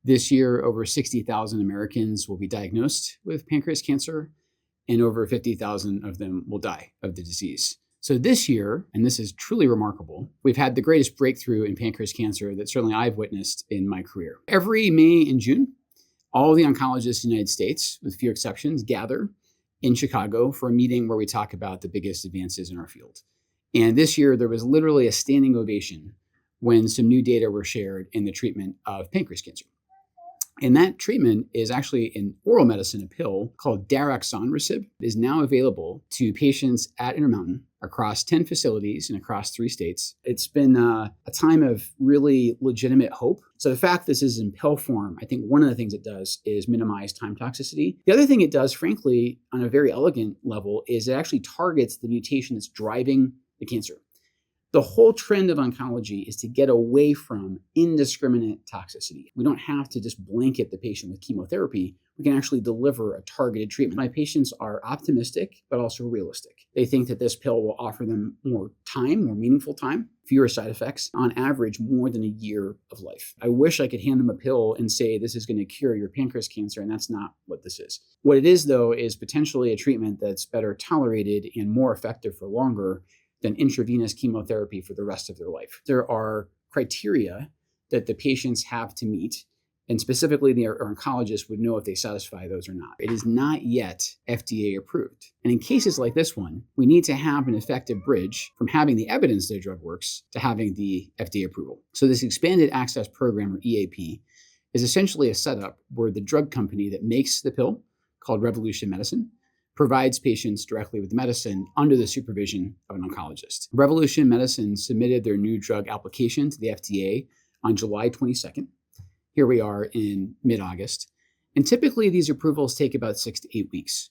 This year, over 60,000 Americans will be diagnosed with pancreas cancer, and over 50,000 of them will die of the disease. So this year, and this is truly remarkable, we've had the greatest breakthrough in pancreas cancer that certainly I've witnessed in my career. Every May and June, all the oncologists in the United States, with few exceptions, gather in Chicago for a meeting where we talk about the biggest advances in our field. And this year, there was literally a standing ovation when some new data were shared in the treatment of pancreas cancer. And that treatment is actually an oral medicine, a pill called daraxonrasib. It is now available to patients at Intermountain across 10 facilities and across 3 states. It's been a time of really legitimate hope. So the fact this is in pill form, I think one of the things it does is minimize time toxicity. The other thing it does, frankly, on a very elegant level, is it actually targets the mutation that's driving the cancer. The whole trend of oncology is to get away from indiscriminate toxicity. We don't have to just blanket the patient with chemotherapy. We can actually deliver a targeted treatment. My patients are optimistic, but also realistic. They think that this pill will offer them more time, more meaningful time, fewer side effects, on average, more than a year of life. I wish I could hand them a pill and say, this is going to cure your pancreas cancer, and that's not what this is. What it is, though, is potentially a treatment that's better tolerated and more effective for longer than intravenous chemotherapy for the rest of their life. There are criteria that the patients have to meet, and specifically the oncologist would know if they satisfy those or not. It is not yet FDA approved. And in cases like this one, we need to have an effective bridge from having the evidence that the drug works to having the FDA approval. So this Expanded Access Program, or EAP, is essentially a setup where the drug company that makes the pill, called Revolution Medicine, provides patients directly with medicine under the supervision of an oncologist. Revolution Medicine submitted their new drug application to the FDA on July 22nd. Here we are in mid-August. And typically these approvals take about 6 to 8 weeks.